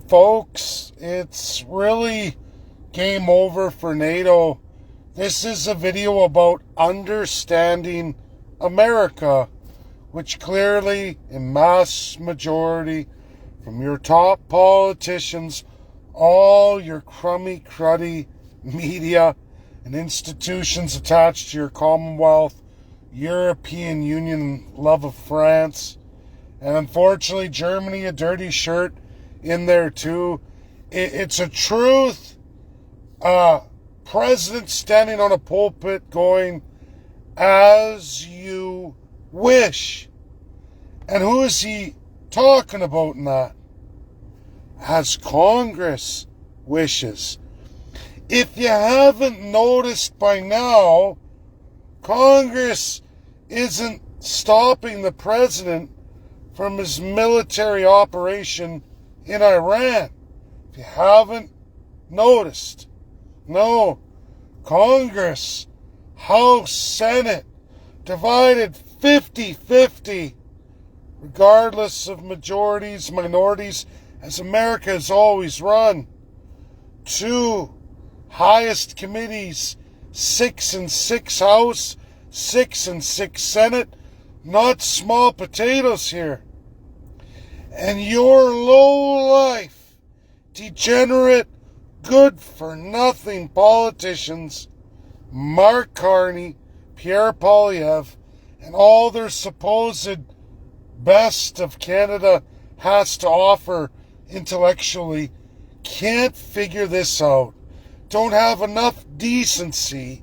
Folks, it's really game over for NATO. This is a video about understanding America, which clearly, in mass majority, from your top politicians, all your cruddy media and institutions attached to your Commonwealth, European Union, love of France, and unfortunately Germany, a dirty shirt in there too. It's a truth. President standing on a pulpit going, as you wish. And who is he talking about in that? As Congress wishes. If you haven't noticed by now, Congress isn't stopping the president from his military operation in Iran. If you haven't noticed. No. Congress, House, Senate, divided 50-50, regardless of majorities, minorities, as America has always run. Two highest committees, 6 and 6 House, 6 and 6 Senate, not small potatoes here. And your low-life, degenerate, good-for-nothing politicians, Mark Carney, Pierre, Poilievre, and all their supposed best of Canada has to offer intellectually, can't figure this out. Don't have enough decency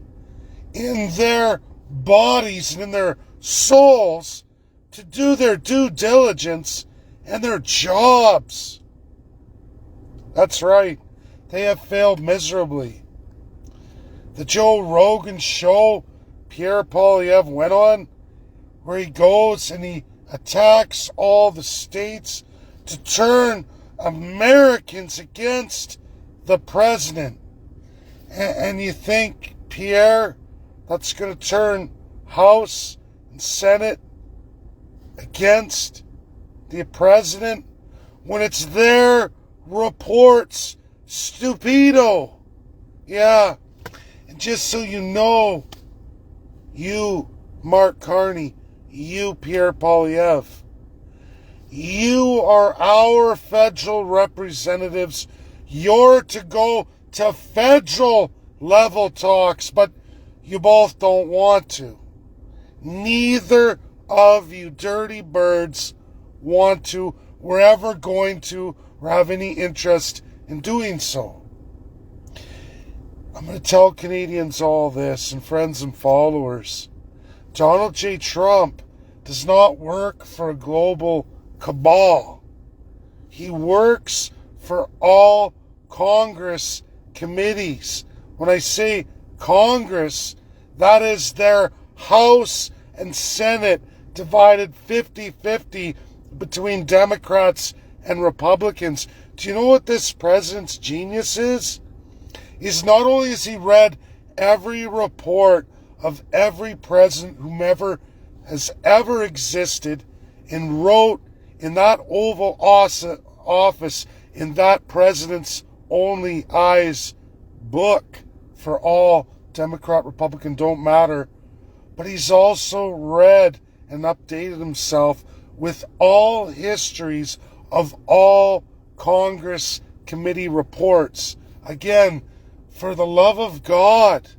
in their bodies and in their souls to do their due diligence and their jobs. That's right. They have failed miserably. The Joe Rogan show Pierre Poilievre went on, where he goes and he attacks all the states to turn Americans against the president. And you think, Pierre, that's going to turn House and Senate against the president when it's their reports? Stupido. Yeah. And just so you know, you, Mark Carney, you, Pierre Poilievre, you are our federal representatives. You're to go to federal level talks, but you both don't want to. Neither of you dirty birds want to, we're ever going to, or have any interest in doing so. I'm going to tell Canadians all this, and friends and followers. Donald J. Trump does not work for a global cabal. He works for all Congress committees. When I say Congress, that is their House and Senate divided 50-50 between Democrats and Republicans. Do you know what this president's genius is? Is not only has he read every report of every president whomever has ever existed and wrote in that Oval Office in that president's only eyes book for all Democrat, Republican, don't matter, but he's also read and updated himself with all histories of all Congress committee reports. Again, for the love of God,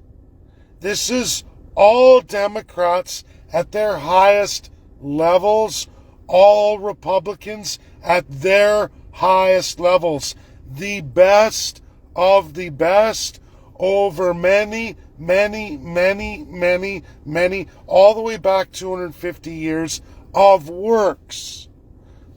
this is all Democrats at their highest levels, all Republicans at their highest levels. The best of the best over many, all the way back 250 years of works.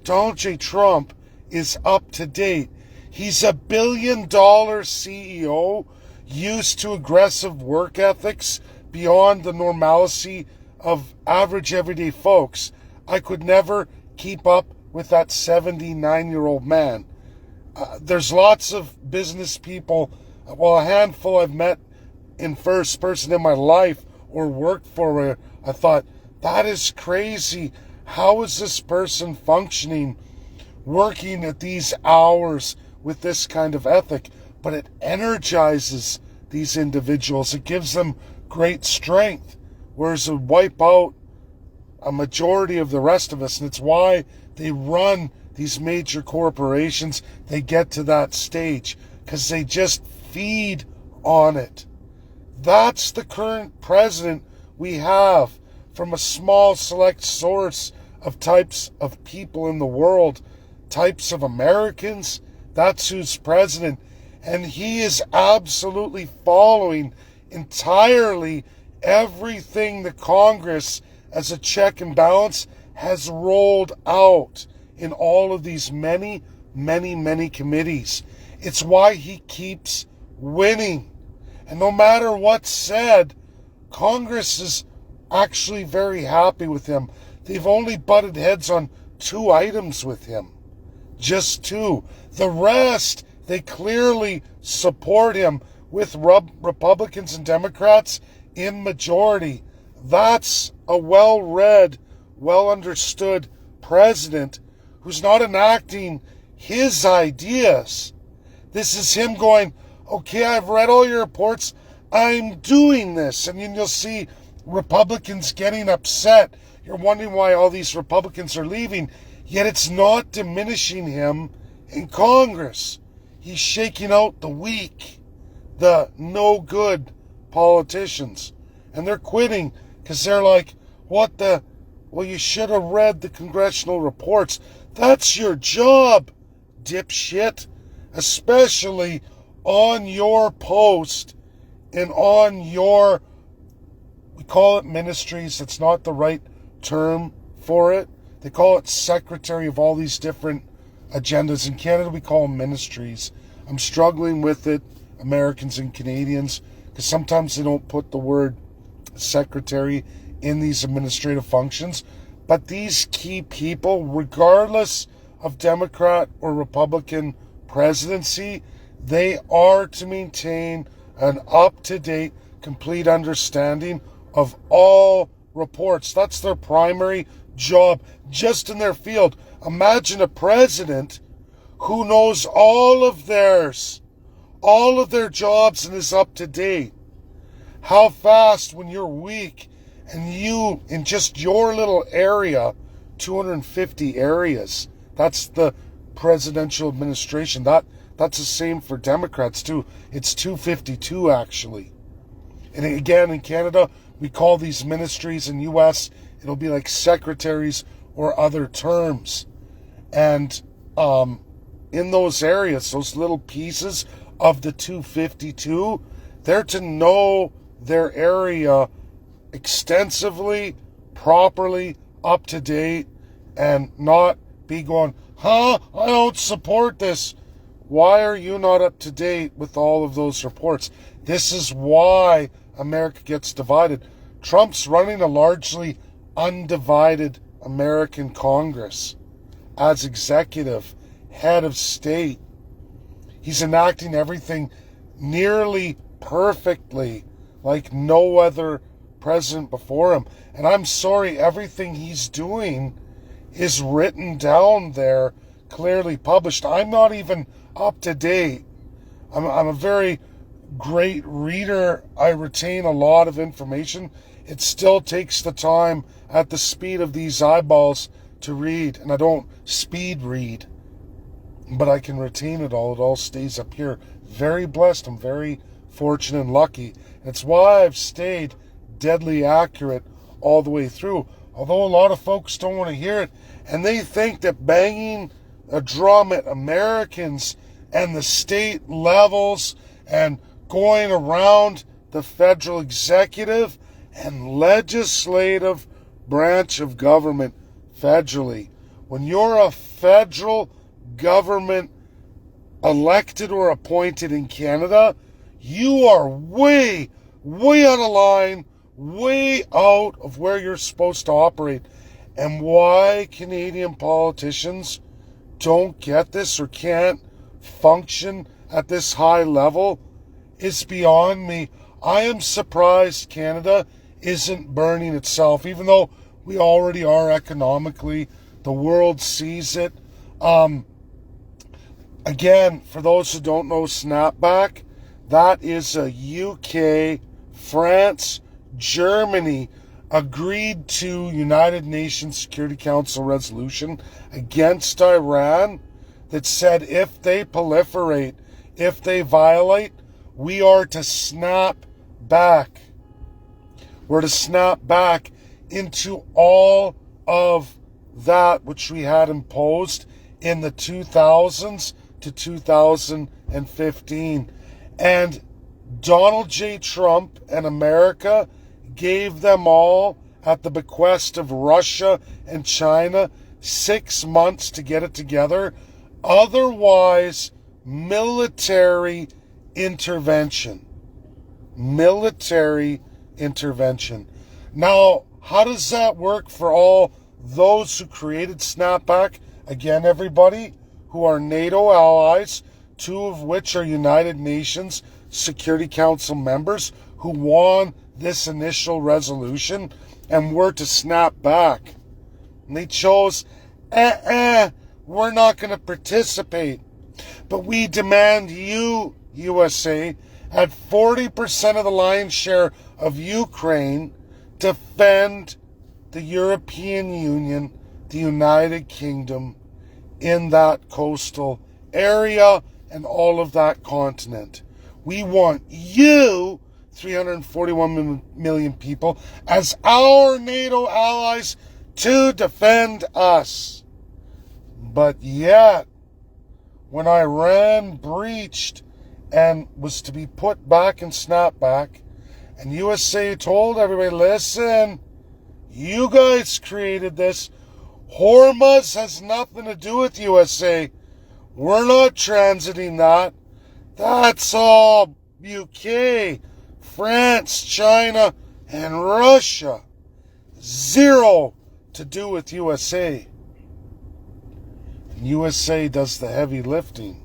Donald J. Trump is up to date. He's a $1 billion CEO used to aggressive work ethics beyond the normalcy of average everyday folks. I could never keep up with that 79-year-old man. There's lots of business people, well, a handful I've met in first person in my life or worked for where I thought, that is crazy. How is this person functioning, working at these hours with this kind of ethic, but it energizes these individuals. It gives them great strength, whereas it would wipe out a majority of the rest of us. And it's why they run these major corporations. They get to that stage because they just feed on it. That's the current president we have from a small select source of types of people in the world, types of Americans. That's who's president. And he is absolutely following entirely everything the Congress, as a check and balance, has rolled out in all of these many, many, many committees. It's why he keeps winning. And no matter what's said, Congress is actually very happy with him. They've only butted heads on 2 items with him. Just 2. The rest, they clearly support him with Republicans and Democrats in majority. That's a well-read, well-understood president who's not enacting his ideas. This is him going, okay, I've read all your reports, I'm doing this. And then you'll see Republicans getting upset. You're wondering why all these Republicans are leaving, yet it's not diminishing him in Congress. He's shaking out the weak, the no good politicians. And they're quitting because they're like, what the? Well, you should have read the congressional reports. That's your job, dipshit. Especially on your post and on your, we call it ministries. It's not the right term for it. They call it secretary of all these different agendas. In Canada, we call them ministries. I'm struggling with it, Americans and Canadians, because sometimes they don't put the word secretary in these administrative functions. But these key people, regardless of Democrat or Republican presidency, they are to maintain an up-to-date, complete understanding of all reports. That's their primary job, just in their field. Imagine a president who knows all of their jobs and is up to date. How fast, when you're weak and you, in just your little area, 250 areas, that's the presidential administration. That's the same for Democrats too. It's 252 actually. And again, in Canada, we call these ministries. In US, it'll be like secretaries or other terms. And in those areas, those little pieces of the 252, they're to know their area extensively, properly, up to date, and not be going, I don't support this. Why are you not up to date with all of those reports? This is why America gets divided. Trump's running a largely undivided American Congress as executive, head of state. He's enacting everything nearly perfectly, like no other president before him. And I'm sorry, everything he's doing is written down there, clearly published. I'm not even up to date. I'm a very great reader. I retain a lot of information. It still takes the time at the speed of these eyeballs to read, and I don't speed read, but I can retain it all. It all stays up here. Very blessed. I'm very fortunate and lucky. And it's why I've stayed deadly accurate all the way through. Although a lot of folks don't want to hear it, and they think that banging a drum at Americans and the state levels and going around the federal executive and legislative branch of government federally. When you're a federal government elected or appointed in Canada, you are way, way out of line, way out of where you're supposed to operate. And why Canadian politicians don't get this or can't function at this high level is beyond me. I am surprised Canada isn't burning itself, even though we already are economically. The world sees it. Again, for those who don't know SNAPBACK, that is a UK, France, Germany agreed to United Nations Security Council resolution against Iran that said if they proliferate, if they violate, we are to snap back. We're to snap back into all of that which we had imposed in the 2000s to 2015. And Donald J. Trump and America gave them all, at the bequest of Russia and China, 6 months to get it together. Otherwise, military intervention. Military intervention. Now, how does that work for all those who created SNAPBACK? Again, everybody, who are NATO allies, 2 of which are United Nations Security Council members, who won this initial resolution and were to snap back. And they chose, we're not going to participate. But we demand you, USA, at 40% of the lion's share of Ukraine, defend the European Union, the United Kingdom, in that coastal area and all of that continent. We want you, 341 million people, as our NATO allies to defend us. But yet, when Iran breached and was to be put back in snapback, and USA told everybody, listen, you guys created this. Hormuz has nothing to do with USA. We're not transiting that. That's all UK, France, China, and Russia. Zero to do with USA. And USA does the heavy lifting.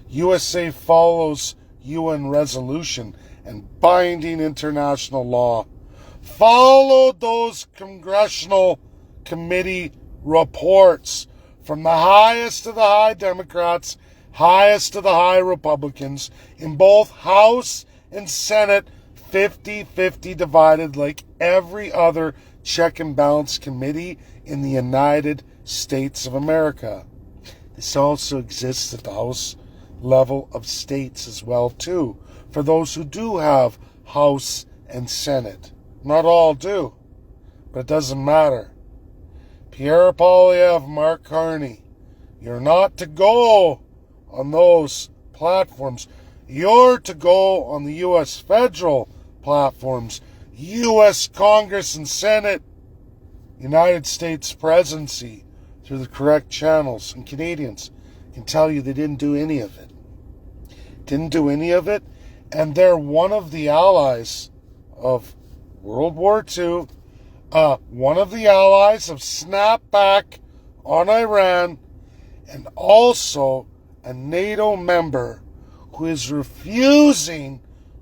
USA follows UN resolution and binding international law. Followed those congressional committee reports from the highest of the high Democrats, highest of the high Republicans, in both House and Senate, 50-50 divided like every other check and balance committee in the United States of America. This also exists at the House level of states as well, too, for those who do have House and Senate. Not all do, but it doesn't matter. Pierre, Poilievre, Mark Carney, you're not to go on those platforms. You're to go on the U.S. federal platforms, U.S. Congress and Senate, United States presidency, through the correct channels. And Canadians can tell you they didn't do any of it. Didn't do any of it, and they're one of the allies of World War II, one of the allies of snapback on Iran, and also a NATO member who is refusing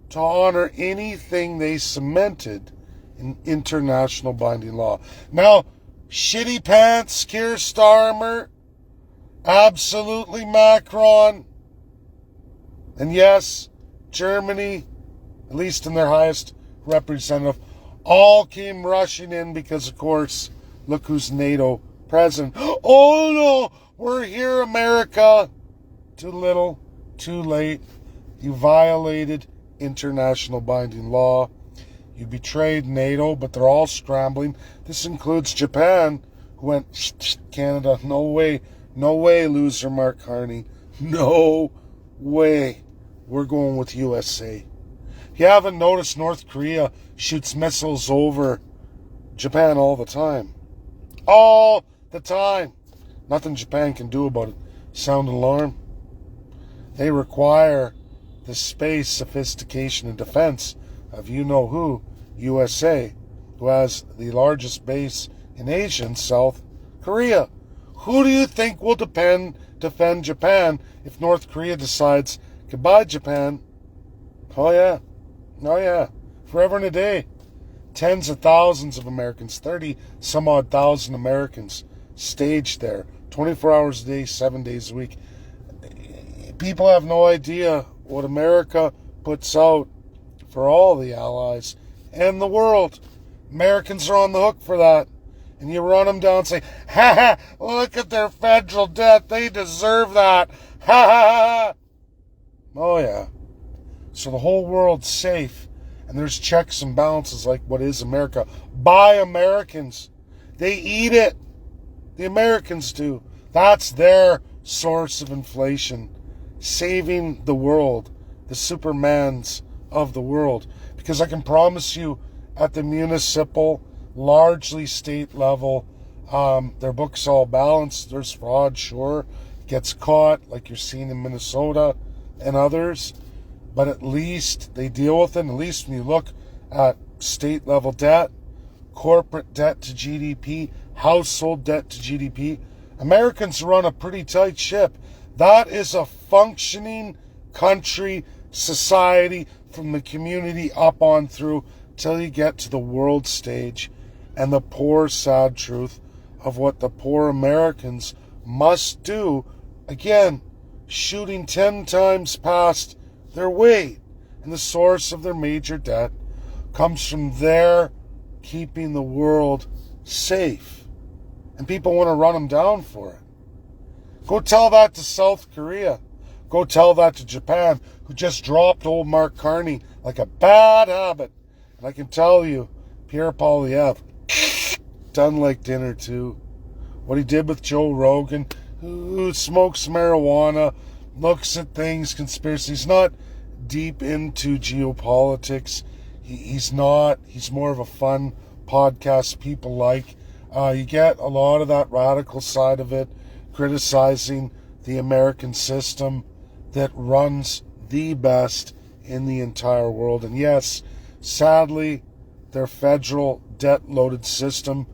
to honor anything they cemented in international binding law. Now, shitty pants, Keir Starmer, absolutely Macron, and yes, Germany, at least in their highest representative, all came rushing in because, of course, look who's NATO president. Oh no, we're here, America. Too little, too late. You violated international binding law. You betrayed NATO, but they're all scrambling. This includes Japan, who went, Canada, no way, loser Mark Carney. No way. We're going with USA. If you haven't noticed, North Korea shoots missiles over Japan all the time. All the time. Nothing Japan can do about it. Sound an alarm? They require the space, sophistication, and defense of you-know-who, USA, who has the largest base in Asia and South Korea. Who do you think will defend Japan if North Korea decides, goodbye, Japan? Oh, yeah. Forever and a day. Tens of thousands of Americans, 30-some-odd thousand Americans staged there, 24 hours a day, 7 days a week. people have no idea what America puts out for all the allies and the world. Americans are on the hook for that. And you run them down and say, ha ha, look at their federal debt. They deserve that. Ha ha ha. Oh yeah. So the whole world's safe. And there's checks and balances like what is America. By Americans. They eat it. The Americans do. That's their source of inflation. Saving the world. The Supermans of the world. Because I can promise you, at the municipal, largely state level, their books all balanced. There's fraud, sure. Gets caught, like you're seeing in Minnesota and others. But at least they deal with it. At least when you look at state level debt, corporate debt to GDP, household debt to GDP, Americans run a pretty tight ship. That is a functioning country, society, from the community up on through till you get to the world stage. And the poor, sad truth of what the poor Americans must do, again, shooting 10 times past their weight. And the source of their major debt comes from their keeping the world safe. And people want to run them down for it. Go tell that to South Korea. Go tell that to Japan, who just dropped old Mark Carney like a bad habit. And I can tell you, Pierre Poilievre, done like dinner too. What he did with Joe Rogan, who smokes marijuana, looks at things, conspiracy. He's not deep into geopolitics. He's not. He's more of a fun podcast people like. You get a lot of that radical side of it, criticizing the American system that runs the best in the entire world. And yes, sadly, their federal debt-loaded system,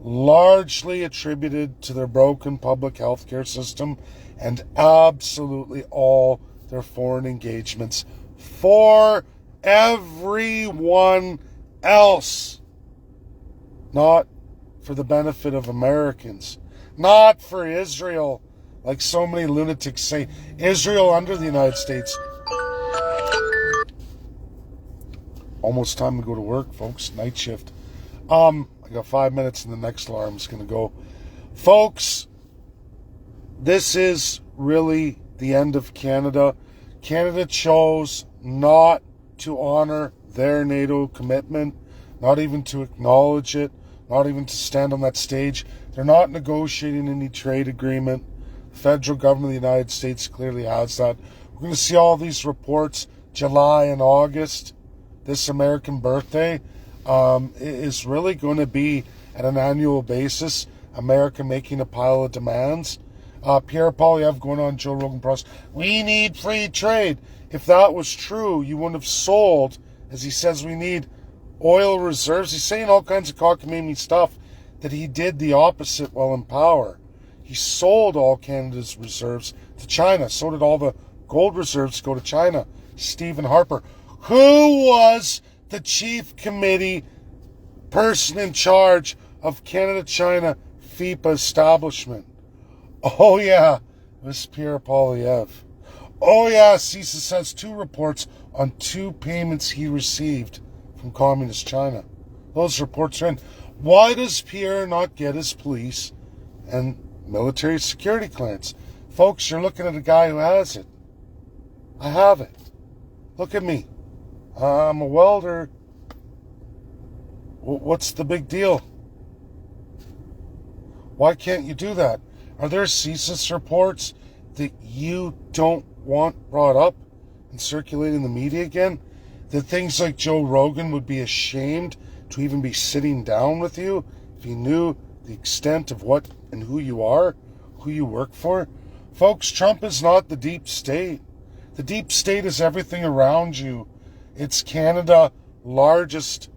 largely attributed to their broken public health care system and absolutely all their foreign engagements for everyone else. Not for the benefit of Americans. Not for Israel, like so many lunatics say. Israel under the United States. Almost time to go to work, folks. Night shift. I got 5 minutes and the next alarm's going to go. Folks, this is really the end of Canada. Canada chose not to honor their NATO commitment, not even to acknowledge it, not even to stand on that stage. They're not negotiating any trade agreement. The federal government of the United States clearly has that. We're going to see all these reports July and August. This American birthday is really going to be at an annual basis. America making a pile of demands. Pierre Poilievre going on Joe Rogan Plus. We need free trade. If that was true, you wouldn't have sold, as he says we need oil reserves. He's saying all kinds of cockamamie stuff that he did the opposite while in power. He sold all Canada's reserves to China. So did all the gold reserves go to China. Stephen Harper, who was the chief committee person in charge of Canada-China FIPA establishment. Oh yeah, it was Pierre Poilievre. Oh yeah, CSIS has 2 reports on 2 payments he received from Communist China. Those reports are in. Why does Pierre not get his police and military security clearance? Folks, you're looking at a guy who has it. I have it. Look at me. I'm a welder. What's the big deal? Why can't you do that? Are there CSIS reports that you don't want brought up and circulating in the media again? That things like Joe Rogan would be ashamed to even be sitting down with you if he knew the extent of what and who you are, who you work for? Folks, Trump is not the deep state. The deep state is everything around you. It's Canada, largest,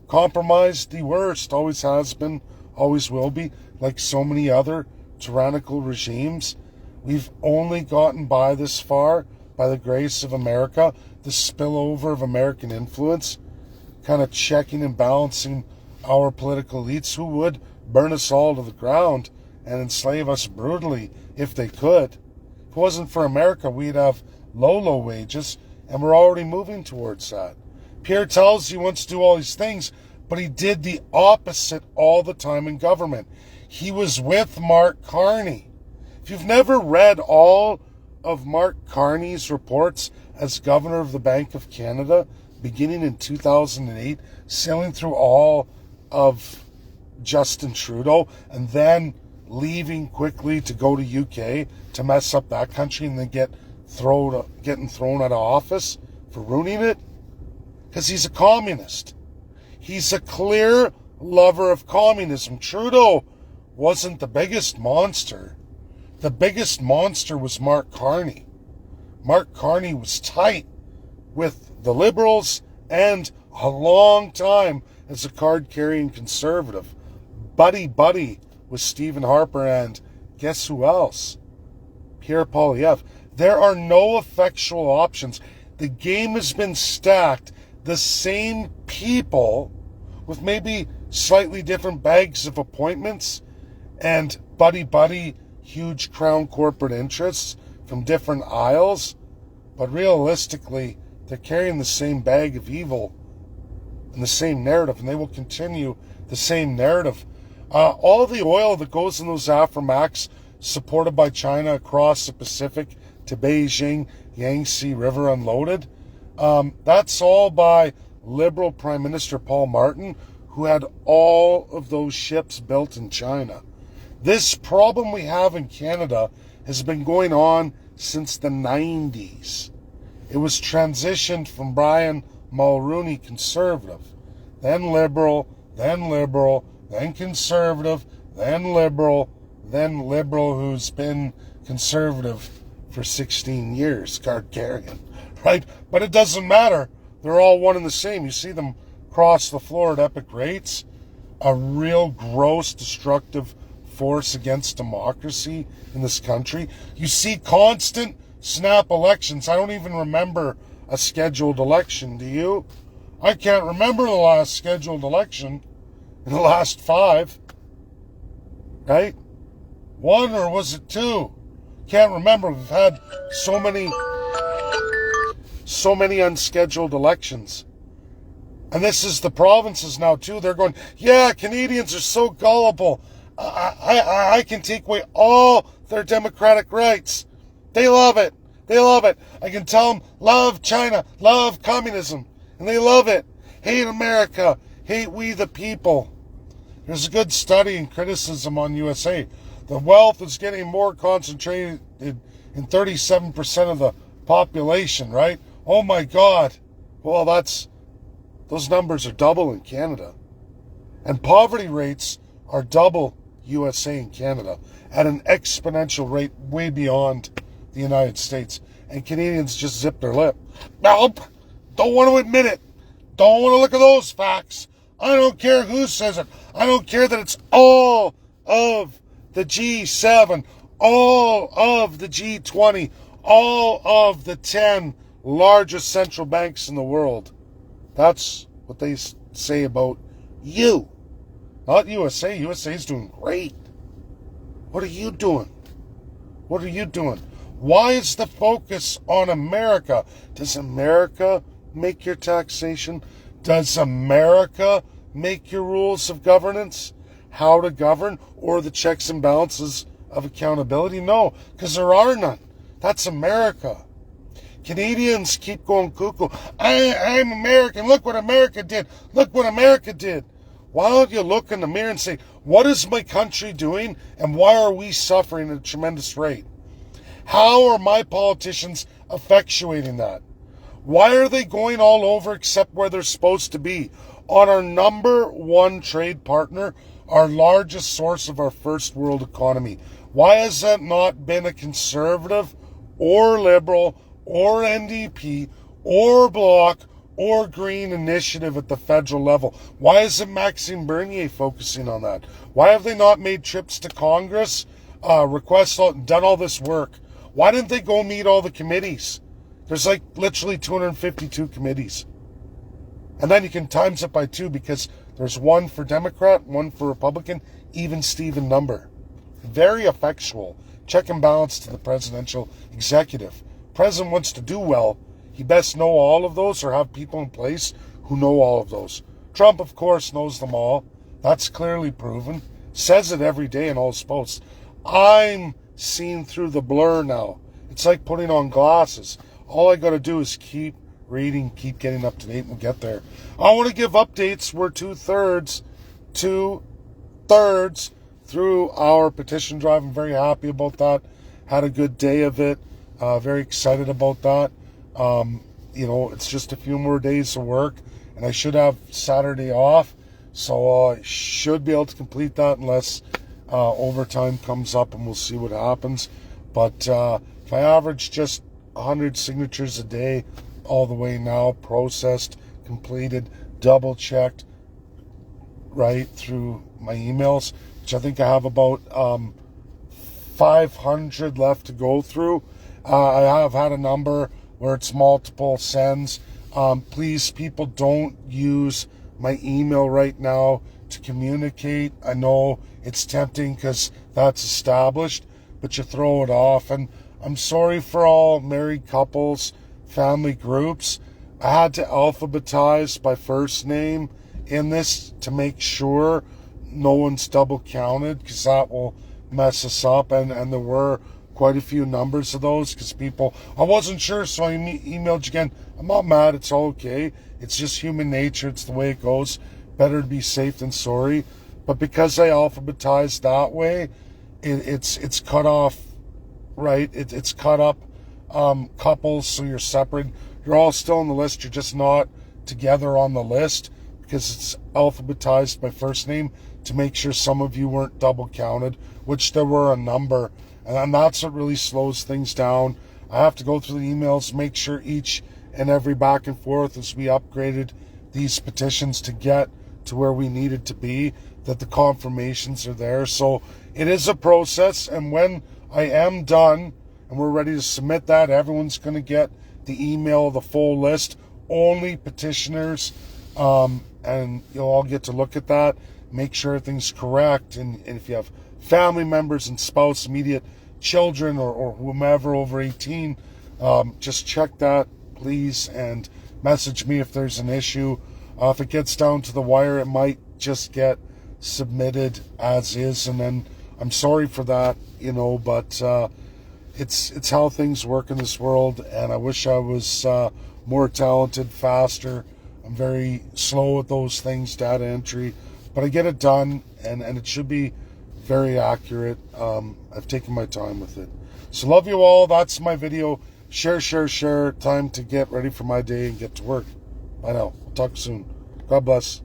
compromised, the worst, always has been, always will be, like so many other tyrannical regimes. We've only gotten by this far by the grace of America, the spillover of American influence, kind of checking and balancing our political elites who would burn us all to the ground and enslave us brutally if they could. If it wasn't for America, we'd have low wages, and we're already moving towards that. Pierre tells you he wants to do all these things, but he did the opposite all the time in government. He was with Mark Carney. If you've never read all of Mark Carney's reports as governor of the Bank of Canada, beginning in 2008, sailing through all of Justin Trudeau, and then leaving quickly to go to UK to mess up that country and then getting thrown out of office for ruining it, because he's a communist. He's a clear lover of communism. Trudeau wasn't the biggest monster. The biggest monster was Mark Carney. Mark Carney was tight with the Liberals and a long time as a card-carrying conservative. Buddy with Stephen Harper and guess who else? Pierre Poilievre. There are no effectual options. The game has been stacked. The same people with maybe slightly different bags of appointments and buddy, huge crown corporate interests from different aisles. But realistically, they're carrying the same bag of evil and the same narrative, and they will continue the same narrative. All the oil that goes in those Aframax supported by China across the Pacific to Beijing, Yangtze River unloaded, that's all by Liberal Prime Minister Paul Martin, who had all of those ships built in China. This problem we have in Canada has been going on since the 90s. It was transitioned from Brian Mulroney, conservative, then liberal, then conservative, then liberal who's been conservative for 16 years, card carrying, right? But it doesn't matter. They're all one and the same. You see them cross the floor at epic rates. A real gross, destructive force against democracy in this country. You see constant snap elections. I don't even remember a scheduled election. Do you? I can't remember the last scheduled election in the last 5. Right? 1 or was it 2? Can't remember. We've had so many unscheduled elections. And this is the provinces now too. They're going, yeah, Canadians are so gullible. I can take away all their democratic rights. They love it. I can tell them, love China, love communism. And they love it. Hate America. Hate we the people. There's a good study and criticism on USA. The wealth is getting more concentrated in 37% of the population, right? Oh my God. Well, those numbers are double in Canada. And poverty rates are double USA and Canada at an exponential rate way beyond the United States. And Canadians just zip their lip. Nope. Don't want to admit it. Don't want to look at those facts. I don't care who says it. I don't care that it's all of the G7, all of the G20, all of the 10 largest central banks in the world. That's what they say about you. Not USA. USA's doing great. What are you doing? Why is the focus on America? Does America make your taxation? Does America make your rules of governance? How to govern? Or the checks and balances of accountability? No, because there are none. That's America. Canadians keep going cuckoo. I'm American. Look what America did. Why don't you look in the mirror and say, what is my country doing and why are we suffering at a tremendous rate? How are my politicians effectuating that? Why are they going all over except where they're supposed to be? On our number one trade partner, our largest source of our first world economy. Why has that not been a conservative or liberal or NDP or Bloc or Green initiative at the federal level? Why isn't Maxime Bernier focusing on that? Why have they not made trips to Congress, done all this work? Why didn't they go meet all the committees? There's like literally 252 committees. And then you can times it by 2 because there's one for Democrat, one for Republican, even Steven number. Very effectual. check and balance to the presidential executive. President wants to do well. He best know all of those or have people in place who know all of those. Trump, of course, knows them all. That's clearly proven. Says it every day in all his posts. I'm seeing through the blur now. It's like putting on glasses. All I got to do is keep reading, keep getting up to date, and we'll get there. I want to give updates. We're two-thirds through our petition drive. I'm very happy about that. Had a good day of it. Very excited about that. It's just a few more days of work, and I should have Saturday off, so I should be able to complete that unless overtime comes up, and we'll see what happens. But if I average just 100 signatures a day all the way now, processed, completed, double-checked, right, through my emails, which I think I have about 500 left to go through. I have had a number where it's multiple sends. Please, people, don't use my email right now to communicate. I know it's tempting because that's established, but you throw it off. And I'm sorry for all married couples, family groups. I had to alphabetize by first name in this to make sure no one's double counted, because that will mess us up. And there were quite a few numbers of those because people, I wasn't sure, so I emailed you again. I'm not mad, it's all okay. It's just human nature, it's the way it goes. Better to be safe than sorry. But because I alphabetized that way, it's cut off, right? It's cut up couples, so you're separate. You're all still on the list, you're just not together on the list because it's alphabetized by first name to make sure some of you weren't double counted, which there were a number. And that's what really slows things down. I have to go through the emails, make sure each and every back and forth as we upgraded these petitions to get to where we needed to be, that the confirmations are there. So it is a process, and when I am done and we're ready to submit that, everyone's going to get the email, the full list, only petitioners, and you'll all get to look at that, make sure everything's correct, and if you have family members and spouse, immediate children, or whomever over 18, just check that, please, and message me if there's an issue. If it gets down to the wire, it might just get submitted as is, and then I'm sorry for that, but it's how things work in this world, and I wish I was more talented, faster. I'm very slow at those things, data entry, but I get it done, and it should be very accurate. I've taken my time with it. So love you all. That's my video. Share. Time to get ready for my day and get to work. Bye now. We'll talk soon. God bless.